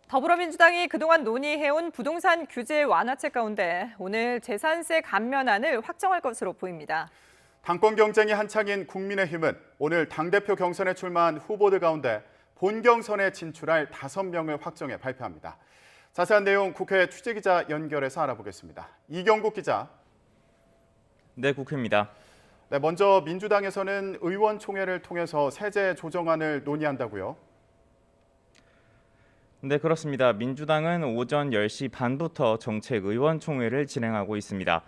더불어민주당이 그동안 논의해온 부동산 규제 완화책 가운데 오늘 재산세 감면안을 확정할 것으로 보입니다. 당권 경쟁이 한창인 국민의힘은 오늘 당대표 경선에 출마한 후보들 가운데 본경선에 진출할 5명을 확정해 발표합니다. 자세한 내용 국회 취재기자 연결해서 알아보겠습니다. 이경국 기자. 네, 국회입니다. 네, 먼저 민주당에서는 의원총회를 통해서 세제 조정안을 논의한다고요? 네, 그렇습니다. 민주당은 오전 10시 반부터 정책 의원총회를 진행하고 있습니다.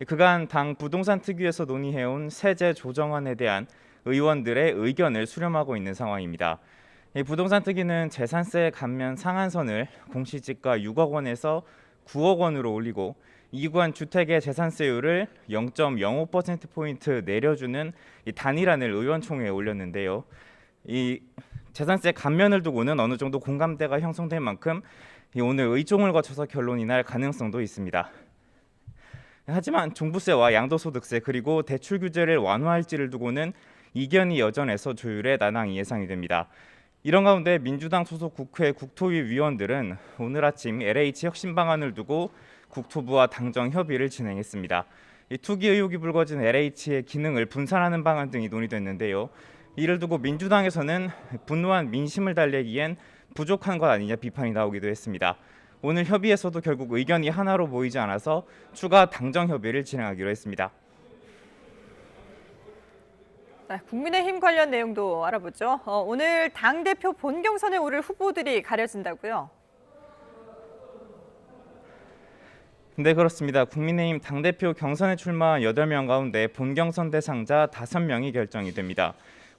그간 당 부동산 특위에서 논의해온 세제 조정안에 대한 의원들의 의견을 수렴하고 있는 상황입니다. 부동산 특위는 재산세 감면 상한선을 공시지가 6억 원에서 9억 원으로 올리고 이구간 주택의 재산세율을 0.05%포인트 내려주는 단일안을 의원총회에 올렸는데요. 이 재산세 감면을 두고는 어느 정도 공감대가 형성된 만큼 오늘 의총을 거쳐서 결론이 날 가능성도 있습니다. 하지만 종부세와 양도소득세 그리고 대출 규제를 완화할지를 두고는 이견이 여전해서 조율의 난항이 예상이 됩니다. 이런 가운데 민주당 소속 국회 국토위 위원들은 오늘 아침 LH 혁신 방안을 두고 국토부와 당정 협의를 진행했습니다. 투기 의혹이 불거진 LH의 기능을 분산하는 방안 등이 논의됐는데요. 이를 두고 민주당에서는 분노한 민심을 달래기엔 부족한 것 아니냐 비판이 나오기도 했습니다. 오늘 협의에서도 결국 의견이 하나로 모이지 않아서 추가 당정 협의를 진행하기로 했습니다. 네, 국민의힘 관련 내용도 알아보죠. 오늘 당대표 본경선에 오를 후보들이 가려진다고요? 네, 그렇습니다. 국민의힘 당대표 경선에 출마한 8명 가운데 본경선 대상자 5명이 결정이 됩니다.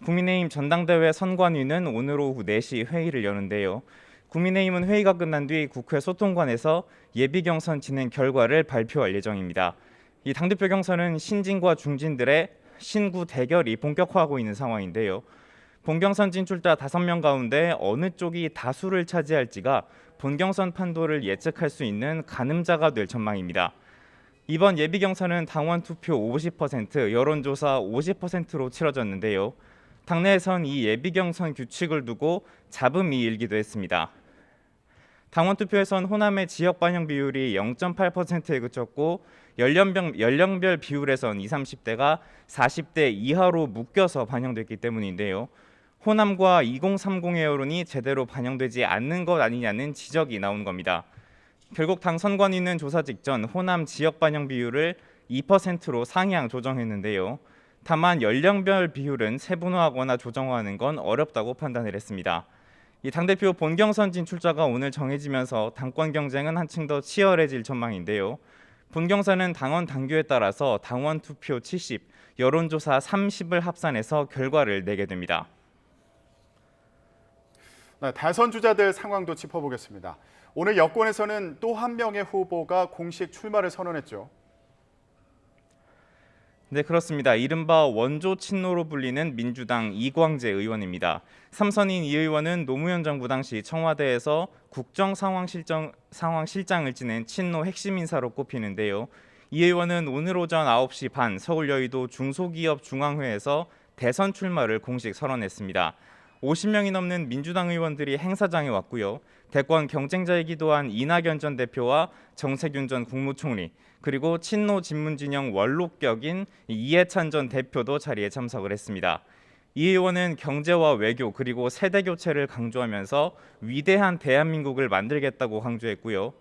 국민의힘 전당대회 선관위는 오늘 오후 4시 회의를 여는데요. 국민의힘은 회의가 끝난 뒤 국회 소통관에서 예비경선 진행 결과를 발표할 예정입니다. 이 당대표 경선은 신진과 중진들의 신구 대결이 본격화하고 있는 상황인데요. 본경선 진출자 5명 가운데 어느 쪽이 다수를 차지할지가 본경선 판도를 예측할 수 있는 가늠자가 될 전망입니다. 이번 예비경선은 당원 투표 50%, 여론조사 50%로 치러졌는데요. 당내에선 이 예비경선 규칙을 두고 잡음이 일기도 했습니다. 당원 투표에선 호남의 지역 반영 비율이 0.8%에 그쳤고 연령별 비율에선 20, 30대가 40대 이하로 묶여서 반영됐기 때문인데요. 호남과 2030의 여론이 제대로 반영되지 않는 것 아니냐는 지적이 나온 겁니다. 결국 당 선관위는 조사 직전 호남 지역 반영 비율을 2%로 상향 조정했는데요. 다만 연령별 비율은 세분화하거나 조정하는 건 어렵다고 판단을 했습니다. 이 당대표 본경선 진출자가 오늘 정해지면서 당권 경쟁은 한층 더 치열해질 전망인데요. 본경선은 당원 당규에 따라서 당원 투표 70, 여론조사 30을 합산해서 결과를 내게 됩니다. 네, 대선 주자들 상황도 짚어보겠습니다. 오늘 여권에서는 또 한 명의 후보가 공식 출마를 선언했죠. 네, 그렇습니다. 이른바 원조 친노로 불리는 민주당 이광재 의원입니다. 삼선인 이 의원은 노무현 정부 당시 청와대에서 국정상황실장을 지낸 친노 핵심 인사로 꼽히는데요. 이 의원은 오늘 오전 9시 반 서울 여의도 중소기업중앙회에서 대선 출마를 공식 선언했습니다. 50명이 넘는 민주당 의원들이 행사장에 왔고요. 대권 경쟁자이기도 한 이낙연 전 대표와 정세균 전 국무총리 그리고 친노 진문진영 원로격인 이해찬 전 대표도 자리에 참석을 했습니다. 이 의원은 경제와 외교 그리고 세대 교체를 강조하면서 위대한 대한민국을 만들겠다고 강조했고요.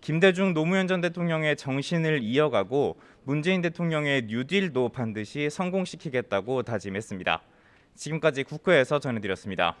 김대중 노무현 전 대통령의 정신을 이어가고 문재인 대통령의 뉴딜도 반드시 성공시키겠다고 다짐했습니다. 지금까지 국회에서 전해드렸습니다.